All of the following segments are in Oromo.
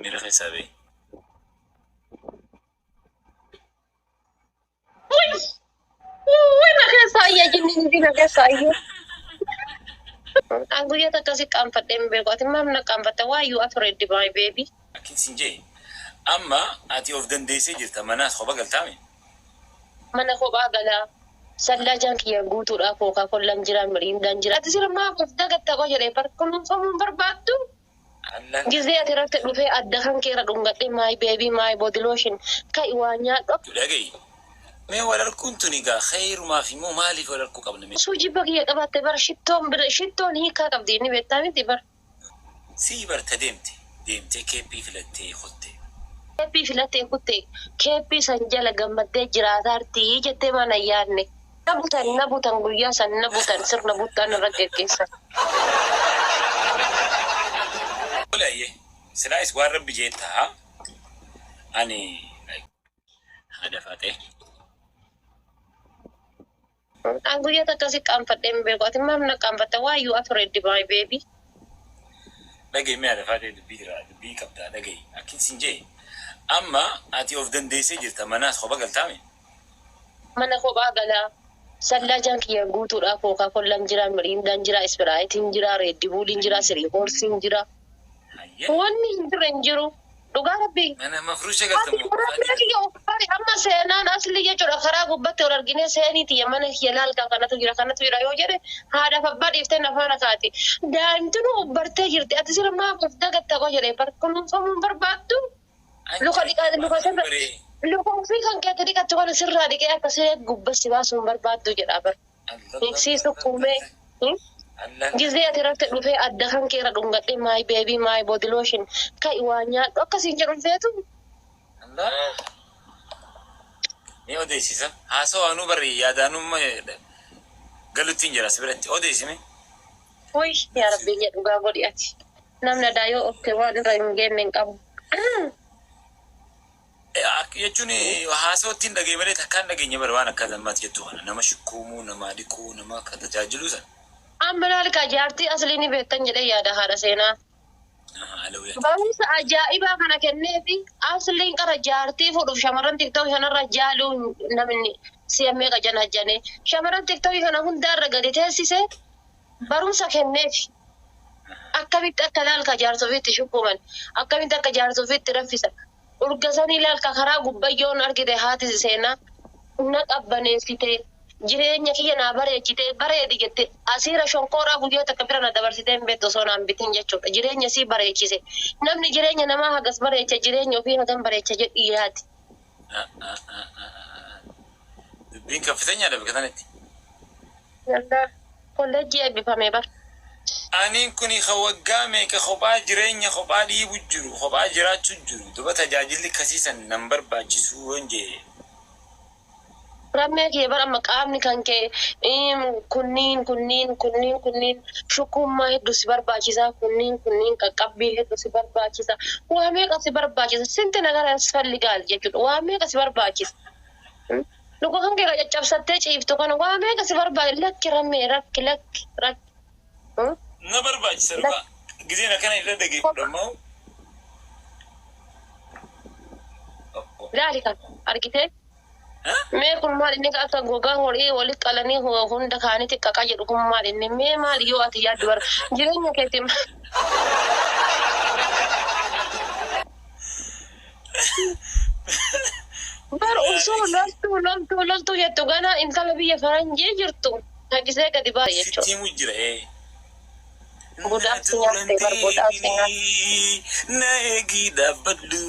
मेरा हिसाब है وين أخي صايا جنين دي أخي صايا أقول يا تكاسي كام فتين بيقول ما من كام فتة why you afraid my baby أكيد سنجي أما أتي أوف دن ديسي جرت مناس خبا قلتامي mana ko ba gala salla janki ya gutu da ko ka kollan jira mirin dan jira tisira ma ko daga ta ko jere par kun so mun barbatu gize ya tirakta dufe adda kan kera dungade my baby my body lotion kai wanya dok لقي ما ولا كنت نيجا خير ما في مو مالي ولا كو قبل من suji bagi ya qabate bar shitton hi ka qabdini betami tibar سيبر ديمتي كيبي فلتي خدتي kepi filate kutte kepi sanjala gamade jiratarti jette mana yanne nabutan guyya san nabutan sir nabutan raggeessa ولا إيه سلايس وارب بجيتها أني هذا فاتح Aku ya tak kasih kampat ember kau timah nak kampat why you afraid my baby لقي ما هذا فاتح دبي كبدا لقي أكيد سنجي أما أتي أوف دن ديسي جرت مناس خبا قلتامي mana ko ba gala salla janki ya gutu da ko ka kollan jira mirin dan jira sprite jira red bull jira siri horse jira wani jira duga rabbi أنا مفروشة قلت amma seenaan asli jechuudha karaa gubbaatti ol argine seeniiti mana hilaal kanatu jira yoo jedhe haadhaaf abbaa dhiiftee nafaana kaati daa'imtinu ubbartee jirti ati sira maaf of dagatta ko jedhe kunuunfamuun barbaaddu luka ofii kan keetti dhiqattu kana sirraa dhiqee akkasii gubbatti baasuun barbaaddu jedha bar beeksisu kuumee gizee ati irratti dhufee adda kan keera dhungadhe my baby my body lotion kai waa nyaadhu akkasiin jedhu feetu ni odeessisa haasoo anuu barri yaadaanumma galutti hin jira sibiratti odeessime Woi, ya Rabbi jedhu gaa godhi ati namna daayoo ofte waan irra hin geenne hin qabu jechuun haasootti hin dhagee malee takkaan dhageenya bara waan akka zammaatti jettu kana nama shukkuumuu nama dhiquu nama akka tajaajilu san amma laalka jaartii asli ni beektan jedhee yaada haadha seenaa barumsa ajaa'ibaa kana kenneefi asliin qara jaartii fudhuuf shamarran tiktookii kanarra jaaluun namni si'amee qajan hajjane shamarran tiktookii kana hundaarra gadi teessise barumsa kenneefi akkamitti akka laalka jaarsofiitti shukkuman akkamitti akka jaarsofiitti raffisa urgasanii laalka karaa gubbayyoon argite haati seenaa na qabbaneessite jireenya kiyya naa bareechite bareedi jette asiira shonkooraa guyyoota akka bira na dabarsitee hin beektu osoo naan bitin jechuudha jireenya sii bareechise namni jireenya namaa hagas bareecha jireenya ofii hagan bareecha jedhi yaati. Dubbiin kaffiteenyaadha bakka sanatti. Kolleejjii eebbifamee bar. Aniin kuni waggaa meeqa kophaa jireenya kophaa dhiibu jiru kophaa jiraachuu jiru duba tajaajilli kasiisan nan barbaachisu wonjee. Rammee kee bara maqaamni kan kee kunniin shukummaa hedduu si barbaachisa kunniin qaqqabbii hedduu si barbaachisa waa meeqa si barbaachisa sinti nagara asfalligaal jechuudha waa meeqa si barbaachisa luka kan kee caccabsattee ciiftu kana waa meeqa si barbaachisa lakki rammee rakki na barbaachisa dhugaa gizeen akkana irra dhageeffadhammoo. Ilaali kan argitee. Mee kun maal inni akka gogaa horii walitti qalanii hunda kaanitti qaqaa jedhu kun maal inni mee maal yoo ati yaaddu bara jireenya keetti bar osoo loltuu jettu gana intala biyya faranjii jirtu hagisee gadi baara jechuudha. Sittiimu jira Budaafsi nyaattee bar budaafsi nyaattee na eegii dhaabbadhu.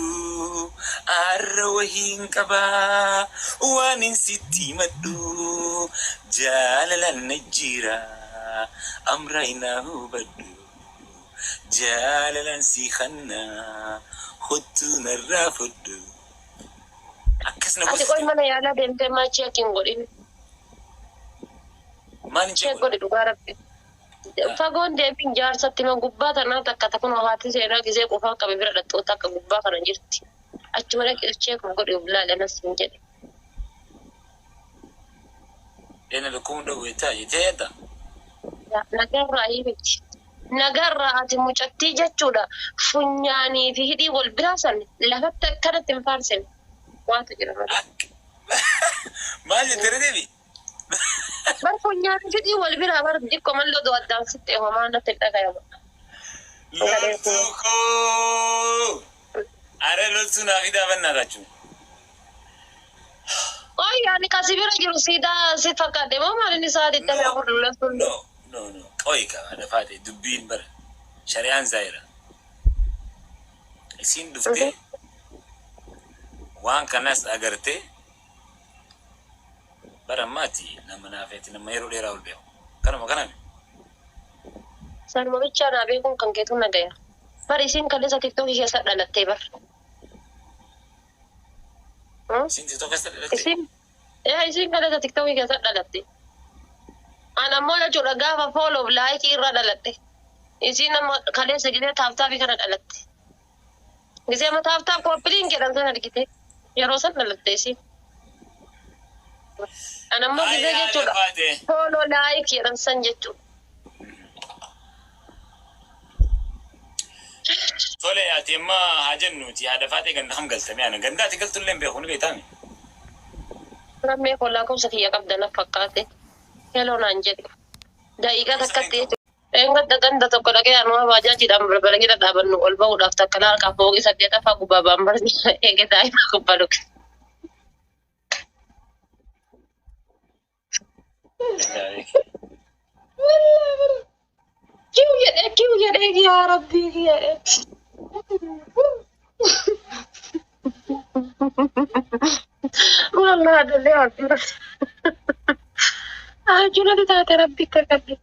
Arra wahiin qabaa waan hin sitti maddu jaalalaan na jira amra inaa hubadhu jaalalaan si kannaa hottuu narraa fudhu. Akkas na ati qoy mana yaalaa deemtee maa cheekiin godhin. Maal hin cheek godhi dhugaa rabbi. Fagoon deebiin jaarsatti ma gubbaa tanaa takka takkun haati seenaa gisee qofaa qabe bira dhattoota akka gubbaa kana jirti. Achuma dhaqee kun godhe bilaalee sin jedhe. Ena lukkuu hunda bu'eetaa jetee yaadda. Nagaan raayii miti. nagarra ati mucattii jechuudha funyaanii fi hidhii wal biraa san lafatti akkanatti hin faarsin waatu jira mala. Maal jettee deebi? Bar funyaanii fi hidhii wal biraa bar xiqqoo malloo doo addaan sitte homaa natti dhagayama. Loltuu koo! Are loltuu naa fidaa bannaatachu. Oh yaani kasi bira jiru siidaa si fakkaate moo maalin isaa dittamee afur loltuun? No. Qoyi qaba dafaate dubbiin bara. Shari'aan zaayira. Isin dhuftee waan kanas agartee bara maati nama naafeeti nama yeroo dheeraa ol beeku. Kanuma kanami. Sanuma bichaa naa beekuun kan keetu nagaya. Bari isin kaleessa tiktookii keessa dhalattee bar. Isin tiktookii keessa dhalattee? Isin kaleessa tiktookii keessa dhalatte. Ana ammoo jechuudha gaafa fooloof laayikii irra dhalatte. Isin amma kaleessa gisee taaftaafii kana dhalatte. Gisee amma taaftaaf kooppiliin jedhan sana argite. Yeroo san dhalatte isin. Ana ammoo gisee jechuudha fooloo laayikii jedhan san jechuudha. Tole ati amma haa jennuuti haadha faatee ganda ham galtamee ana gandaati galtullee hin beeku ni beektaami. Lammee kollaa kumsa kiyya qabdana fakkaate. Hello naan jedhe. Daqiiqaa takkatti jechuudha. Ganda tokko dhaqee anuma baajaajiidhaan balbala dhaabannu ol bahuudhaaf takka laarqaa fooqii 8ffaa gubbaa baambarni eegee daa'ima gubbaa dhuge. Kiu jedhee yaa rabbii jedhee. Wallah adallee hojjeta. Ajjirratti taate rabbi kakkatte.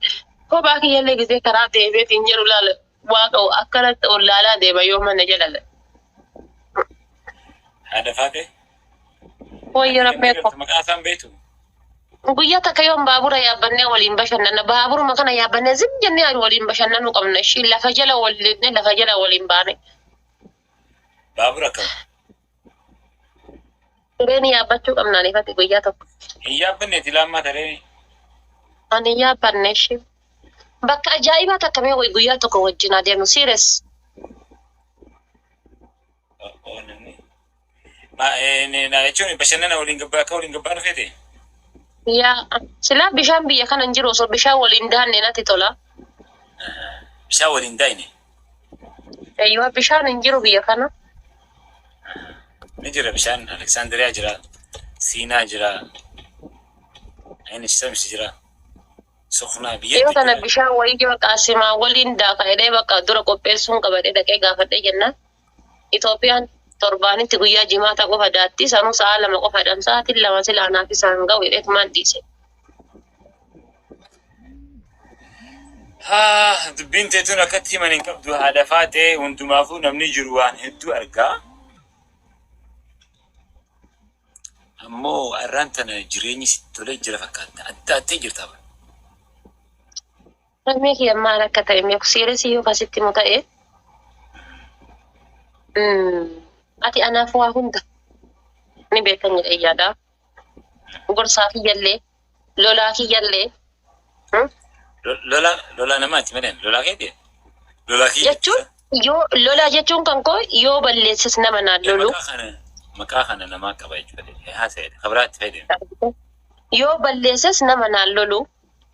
Kophaa kiyyallee gisee karaa deebiitiin jedhu laala waaqa akkanatti ol laalaa deema yoo mana jalala. Haadha faatee? Wayya rabbee ko. Maqaa isaan beektu? Guyyaa takka yoon baabura yaabbannee waliin bashannana. Baaburuma kana yaabbannee zim jennee waliin bashannanuu qabna. Ishii lafa jala waliin baane. Baabura kam? Reeni yaabbachuu qabnaan ifatti guyyaa tokko. Hin yaabbanneeti laammaa tareeni. Ani yaabbanne ishii. Bakka ajaa'ibaa takka mee guyyaa tokko wajjin adeemnu siires. Jechuun bashannana waliin gabbaa akka waliin gabbaa dhufeete? Yaa silaa bishaan biyya kana hin jiru osoo bishaan waliin daanne natti tola. Bishaan waliin daayine? Eeyyuu bishaan hin jiru biyya kana. Ni jira bishaan Aleksaandiriyaa jira, Siinaa jira, Aynishamsi jira, Soknaa biyya. Yoo kana bishaan wayii jiru qaasimaa waliin daaka jedhee bakka dura qopheessuun qabadee dhaqee gaafadhee jennaan. Itoophiyaan torbaanitti guyyaa jimaata qofa daatti sanuu sa'a 2 qofa sa'aatiin 2 silaanaaf isaan ga'u jedheetumaan dhiise. Dubbiin teetuun akkatti himan hin qabdu haadha faatee hundumaafuu namni jiru waan hedduu argaa. Ammoo har'aan tana jireenyi sitti tolee jira fakkaata. Adda jirta. Lammii kiyya maal akka ta'e meeku siiresii yoo kasitti mu ta'e. Ati anaaf waa hunda ni beekan jedhee yaada. Gorsaa kiyyallee, lolaa kiyyallee. Lolaa namaati malee lolaa keeti? Lolaa kiyya jechuun yoo lolaa jechuun kan koo yoo balleesses nama naan lolu. Maqaa kana namaa qaba jechuudha. Haasa'edha. Kabiraatti fayyadamu. Yoo balleesses nama naan lolu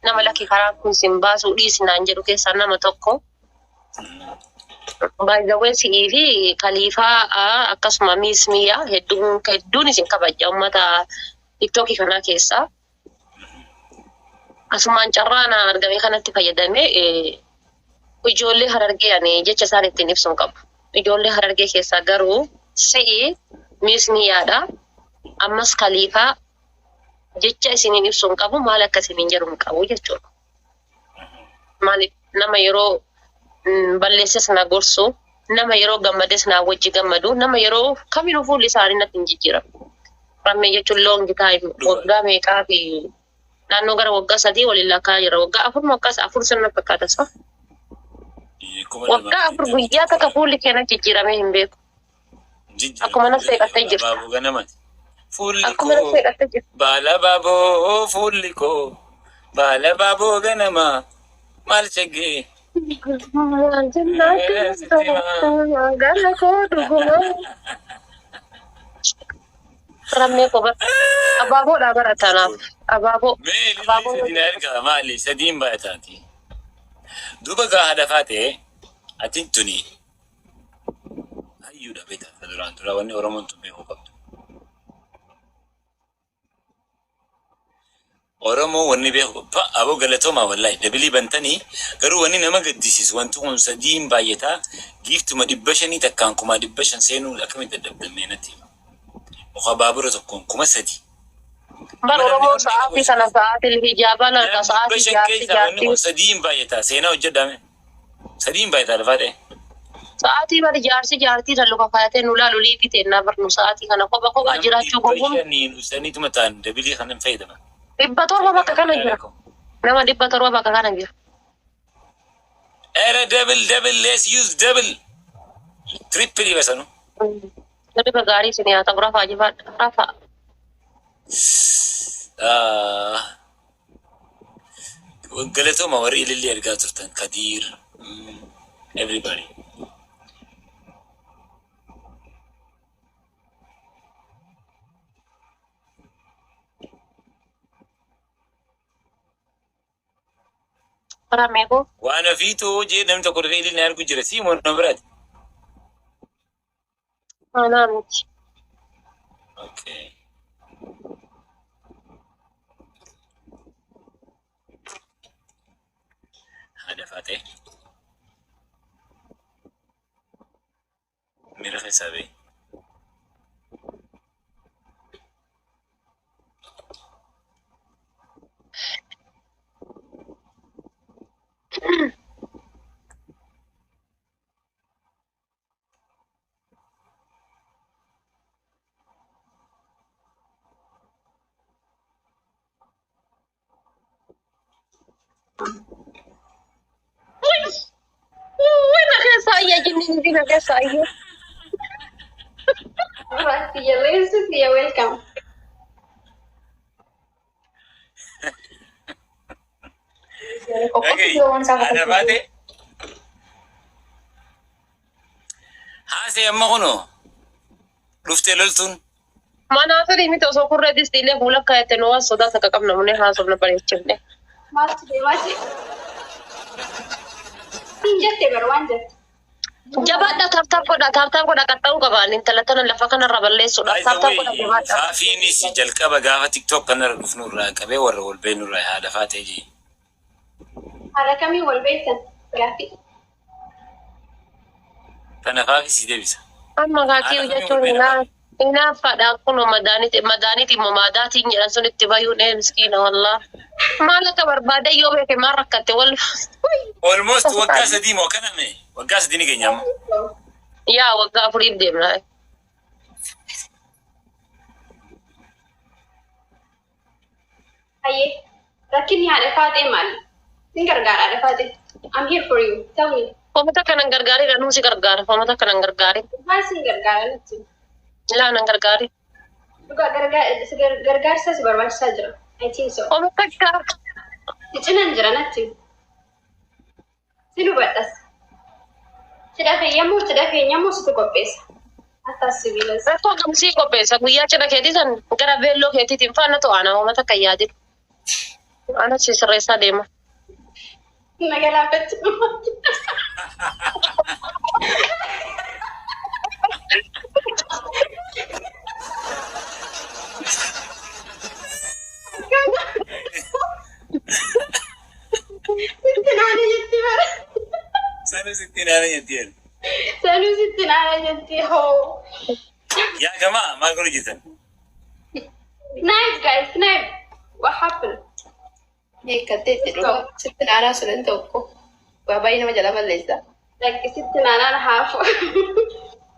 nama lakki karaa kun sin baasuu dhiisnaan jedhu keessaa nama tokko. Baay'ee si'ii fi kaliifaa akkasuma miismiyaa hedduun isin kabaja uummata tiktookii kanaa keessaa. Asumaan carraan argame kanatti fayyadame ijoollee Harargee ani jecha isaan ittiin ibsuun qabu. Ijoollee Harargee keessaa garuu si'ii miismiyaadha. Ammas kaliifaa jecha isiniin ibsuun qabu maal akka isiniin jedhu hin qabu jechuudha. Maaliif nama yeroo balleesses na gorsu, nama yeroo gammades na wajji gammadu, nama yeroo kamiinuu fuulli isaanii natti hin jijjiiramu. Rammee jechuun loongi taa'e waggaa meeqaa fi naannoo gara waggaa 3 waliin lakkaa jira. Waggaa 4 akkas 4 sirna fakkaata sa. Waggaa 4 guyyaa takka fuulli keenya jijjiiramee hin beeku. Akkuma nas seeqattee jirtu. Akkuma nas seeqattee jirtu. Baala baaboo fuulli koo baala baaboo ganama maal shaggee. رمي كوبا أبابو لا برتنا أبابو ميل سدين مالي سدين باتاتي دوبا هدفاتي أتنتني أيوة بيتا فدران ترى واني أورمون تبيه قبض أورمو واني بيه أبو قلتو ما والله دبلي بنتني قالوا واني نما قديسيس وانتو سدين بايتا جيفتو ما دبشني تكانكو ما دبشن سينو لكم يتدبدمينتي وخبابرة تكون كما سدي برو ساعتي سنة ساعتي الحجاب أنا ساعتي جاتي سدين بايتا سينا وجدامي سدين بايتا لفاتي ساعتي بر جارتي رلو كفايته نولا لولي بيتنا برنو ساعتي كنا كوبا كوبا جرا شوكوم بشني وسني تمتان دبلي خنم فايدة ما دبتور بابا كان جرا نما دبتور بابا كان جرا era double let's use double triple بس انه tapi bagari sini atau berapa aja pak Rafa قلتهم اوري اللي ارجع ترتن كدير everybody Ramego وانا فيتو جي لم تقول في لي نار كجرسي من نبرد انا مش اوكي هذا فاتح मेरा हिसाब है وين اخي صايا جنين دي اخي صايا Sophia, welcome. Okay, ada bate. Hasi amma kuno. Rufte loltun. mana feri mi to so kurre dis dile bula kayte no soda ta kam namune ha sobna pare chimne Mati. Injette barwanje. jabada tartar ko da kattau ka banin talatan la fakana raballe so da tartar ko da jabada Fafini si jalka baga TikTok kana rufnu ra kabe warra wal bainu ra hada fateji. على كم يوم البيت قافي Kana fafi si debisa. amma ga ki uje to ina fada kuno madaniti mamadati nyaran sun ittibayu ne miskina wallah malaka barbada yobe ke marakate wal Almost wakasa di mo kana me. Wakasa di ni kenyam. ya waga furid demna أيه لكن يعني فاتي مال تنقر على فاتي I'm here for you tell me pamata kanan gargari ranu si gargar pamata kanan gargari ما سنقر على نفسي la nan gargari بقى قرقار ساس بربع سجرة I think so pamata ka تجينا نجرا نتي سلو بس تدافع يمو ستكوبيس أتاسبي لس Rato gamsi ko pesa guyya chana kedi san gara bello kedi timfana to ana mata kayadi ana si saresa dema نقلابت ستين على جدي Sana 60 ana yetiyen. سالو ستين على جدي هو Ya jama'a ma guru jitan. Nice guys, nice. What happened? هيك كتيت له ست على سنين توقف وباين ما جلب الليزة Like ستين أنا half.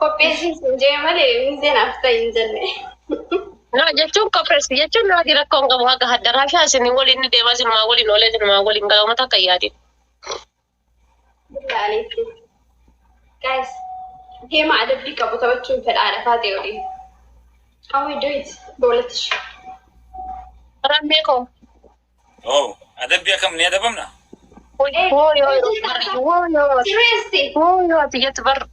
Kopi sinjai male minzen after injenne. na jechun ko pesa jechun na dira ko ngam haga hadara sha sini woli ni dema sin ma woli knowledge ma woli ngala mata kayadi Guys, هي ما عاد بيك أبو تبتشون في العالم فادي ولي. How we do it? بولتش. ramme ko Oh, ada biya kam ne da bamna. Sirreessi.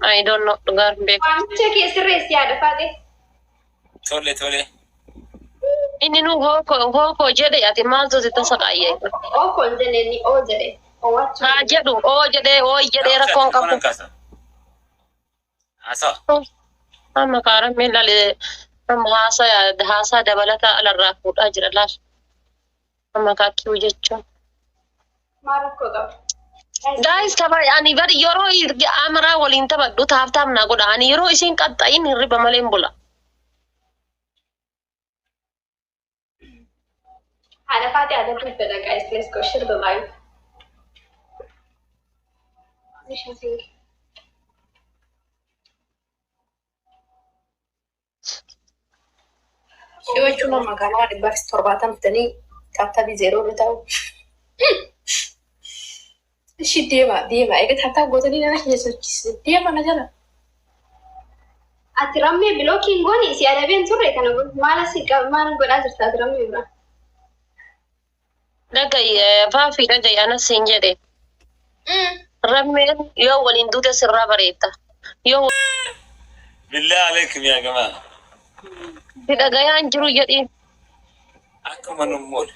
I don't know. Waamicha kee sirreessi yaada faate. Tole. Inni nu hoko jedhe ati maaltu sitti saqaayye. Okol jedheni oo jedhe. Owachu. Haa jedhu oo jedhee rakkoon qabu. Asa. Amma kaara meelalee amma haasaa dabalataa alarraa fuudhaa jira laal. Amma kaakkii jechuun. Maal rakkoo qaba? Guys, ani bari yeroo amaraa waliin taphadhu taaftaaf naa godha. Ani yeroo isiin qaxxayin hirriba malee hin bula. Haadha faate adabbii fedha guys. Let's go share the live. Shiwachuun magaalaa dhibbaaf 70 fitanii taaptaabii 0 irra taa'u. Ishi deema. Egaa taaptaa gootanii nana keessatti deema na jala. Ati rammee bilookiin gooni si adabeen turre kana maal godhaa jirta ati rammee bira? Faafii dhagayi anas siin jedhe. Rammeen yoo waliin duute sirraa bareedda. Yoo Billah alaikum yaa gamaa. dhagayaan jiru jedhiin. Akkuma nummoodha.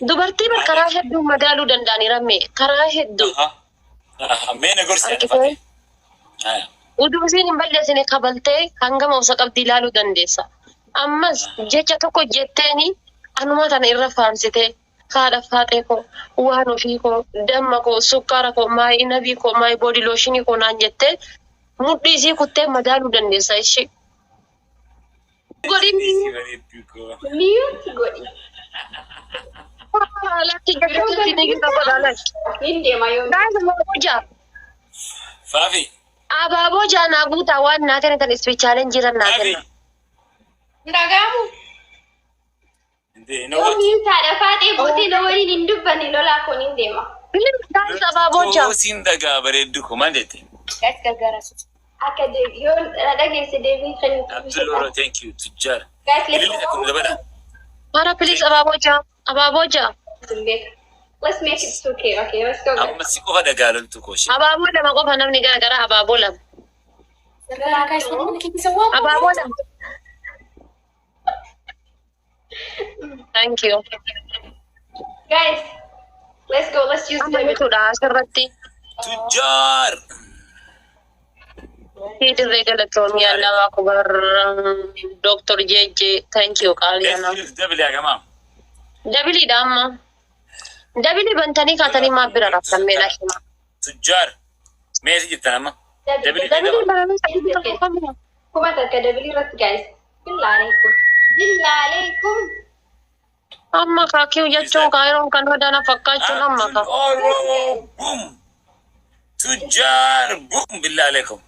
Dubartii karaa hedduu madaaluu danda'anii rammee karaa hedduu. Meena gorsi adda Uduu isiin hin balleessine kabaltee hangama obsa qabdii ilaaluu dandeessa. Ammas jecha tokko jetteeni anuma tana irra faansitee haadha faaxee koo waan ofii koo damma koo sukkaara koo maayii nabii koo maayii boodii looshinii koo naan jettee mudhii isii kuttee madaaluu dandeessa ishee. Godin Mute godhi. lakki jechuutti ni gita godhalan. Hin deema yoo. Gaasa Abaaboojaa. Faafi. Abaaboojaa naa guutaa waan naa kennitan ispichaaleen jiran naa kenna. Ndagaamu. Yoo mute haadha faate gootee na waliin hin dubbanne lolaa kun hin deema. Gaasa Abaaboojaa. Siin dhagaa bareeddu kumaan jette. Guys gargaara. Akka yoo dhageesse deebii kan Abdulloora thank you tujjaar. Guys, Ililli takkum dabala. Mara please Abaaboojaa. Let's make it 2K. Okay, let's go. Amma si qofa dhagaa loltu kooshe. Abaaboo lama qofa namni gara abaaboo lama. Gargaara guys. Namni keessa waan. Abaaboo lama. Thank you. Guys, let's go. Let's use Amma the jechuudha asirratti. Tujjaar. Hidirree galatoomii allaa kubar Dr. JJ. Thank you qaaliyaana. Dabili yaa gamaa. Dabiliidha amma. Dabili bantanii kaatanii maaf bira raftan meedha shima. Tujjaar. Meesii jirtan amma. Dabili Dabili fayyadama. baramee kuma takka dabili irratti guys. Billaaleikum. amma kaakii jechuun kaayiroon kan hodana fakkaachuun amma ka. Boom. Tujjaar. Boom. Billah alaikum.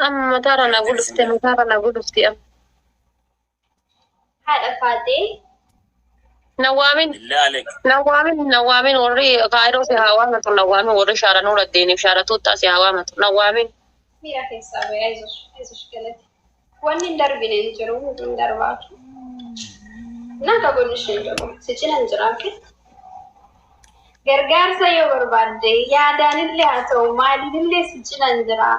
Amma mataara na gulufte amma. Haadha faatee. Nawaamin. Billah alaikum. Nawaamin warri kaayiroo si hawaamatu nawaamin warri shaaranuu laddeeniif shaaratuuttaa si hawaamatu nawaamin. Miira keessaa ba'e aizush galate. Wanni hin darbine hin jiru nuti hin darbaatu. Naka godhish hin jiru. Si cina hin jiraake. Gargaarsa yoo barbaadde yaadaanillee haa ta'u maaliifillee si cina hin jiraa.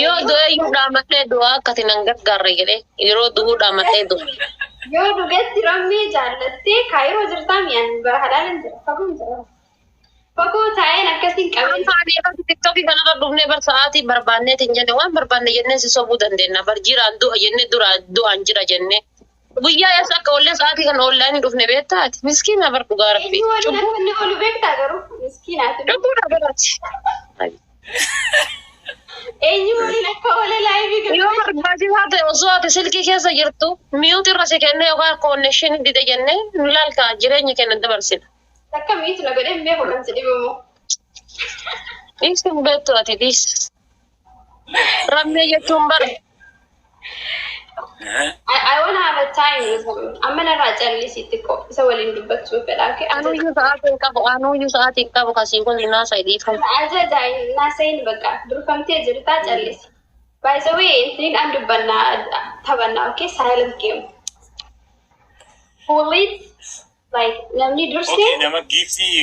Yoo du'eeyyuu dhaamadhee du'aa akkati nan gargaarre jedhee yeroo du'uu dhaamadhee du'a. Yoo dhugeetti rammee jaallattee kaayiroo jirtaa mi'aan bara halaalan jira. Fagoo hin jira. Fagoo taa'een akkasiin qabeen. Faanii irratti tiktokii kanarra dhufnee bar sa'aatii barbaannee hin jenne waan barbaanne jennee si sobuu dandeenya. Bar jiraan du'a jennee du'aan jira jennee. Guyyaa eessa akka oollee sa'aatii kan oollaan dhufne beektaati. Miskiina bar dhugaa rabbi. Inni olu beektaa garuu miskiinaati. Dhuguu biraati. Eenyu waliin akka oole laayivii Yoo barbaachisaa ta'e osoo ati silkii keessa jirtu miyuuti irra si kennee yookaan koonnekshinii dide jennee nu ilaalta jireenya keenya dabarsina. Akka miitu na godhee hin beeku kan si dhibamu. Dhiisi hin beektu ati dhiisi. Rammee jechuun bara. I want to have a time with him. Amma narraa callisiitti ko isa waliin dubbachuu fedha. Anuyyuu sa'aatiin qabu kasii kun naasa dhiifamu. Ajaja naasayin bakka durfamtee jirtaa callisi. By the way, intiniin an dubbannaa taphannaa okay silent game. Police like namni dursee Okay, nama giftii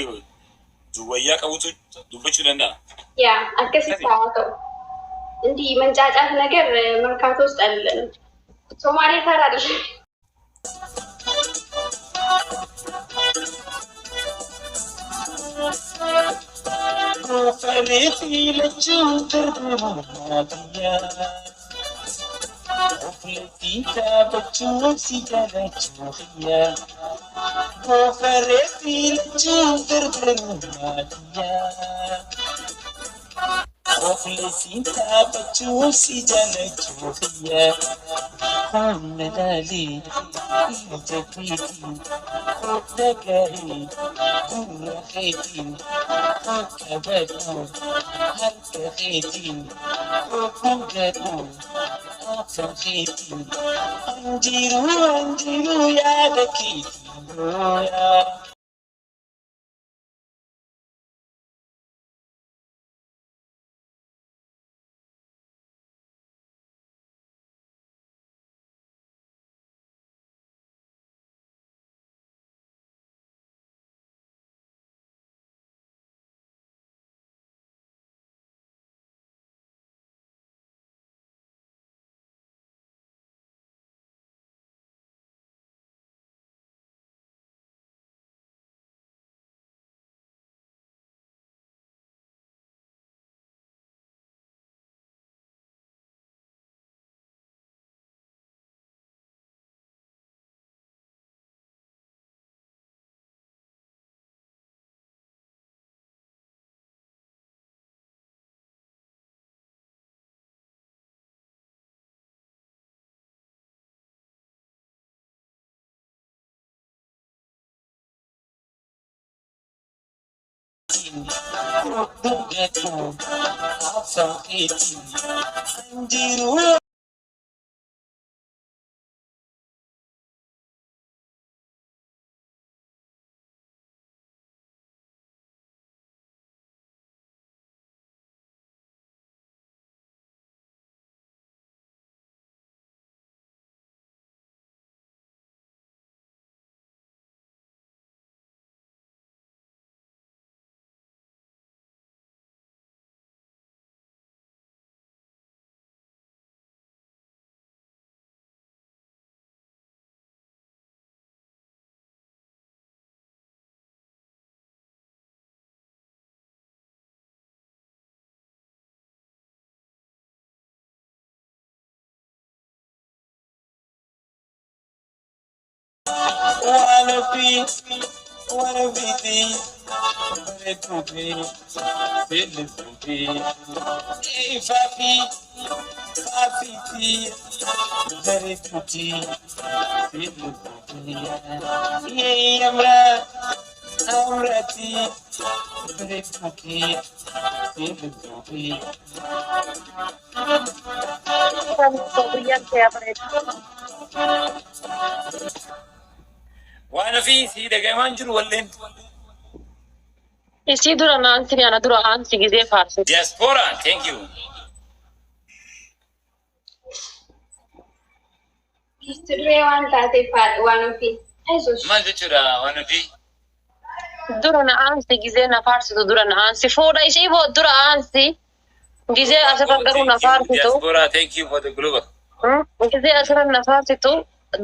duwwayyaa qabutu dubbachuu danda'a. yaa akkasitti haa ta'u. Indi mancaacaa ነገር መርካቶ ውስጥ አይደለም ሶማሌ ተራ አይደለም። وفريتي للجود الرمادية وفلتي تابت وسجلت وخيا وفريتي للجود الرمادية وفلتي تابت وسجلت وخيا هم دالي جبيتي ودقاري ورخيتي كبدو هركخيتي وبنقدو أفرخيتي أنجيرو يا دكيتي يا وبنقدو أفرخيتي أنجيرو وانا بيتي بريتوبي بيلتوبي اي فافيتي بريتوتي بيلتوبي يا امرتي بريتوكي بيلتوبي وانا في سيدة كمان جرو ولا انت Isi dura naansi ni ana dura aansi gizee faarsi. diaspora thank you Duree waan taateef waan ofii aizosh maal jechuudha waan fi Dura na aansi gizee na faarsitu dura na aansi fuudha ishii boo dura aansi gizee asirra garuu na faarsitu. diaspora thank you for the global Gizee asirra na faarsitu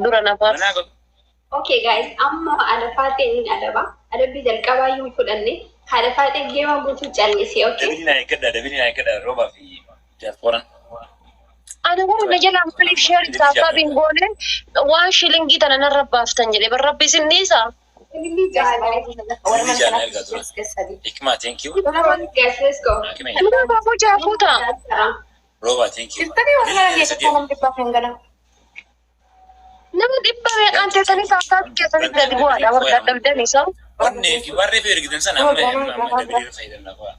dura na faarsitu. Okay guys, amma ada faateen adaba. Adabi jalqabaa yoo fudhanne haala faateen geema guutuu callisee okay. dabini na eeggadha rooba fi diaspora Ana warra na jala maaliif sheer isaa bingoone waan shilingii tana narra baaftan jedhee barrabbi sinniisa. hikma thank you Guys, let's go. Nama baafuu jaafuuta. rooba thank you Nama dhibba meeqaan teessanii taa'aa keessatti gadi bu'aadha warra dadhabdan isaa. onnee fi warree fi ergitan sana amma dabini fayyadamna qofa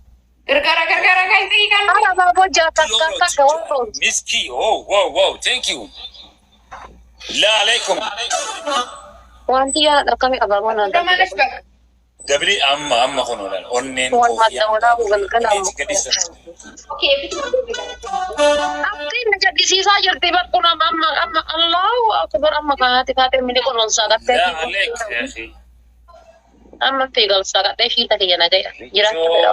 Gargara guys, ikan. Ana baafuu jaafattan takka waan ta'uuf. miski wow thank you la alaikum Wanti yaada akkamii qabaa waan adda Udah malas bang. dabini amma kunuudhaan onneen Wal madda walaabuu galgala. Okay, bitu Akki na jaddisiisaa jirti bakkuna amma Allahu akbar amma kaati kaatee mini kunuunsaa لا gattee. عليك يا اخي Amma fiigamsa kadhee shiita kiyya nagaya. Jiraachuu fedha.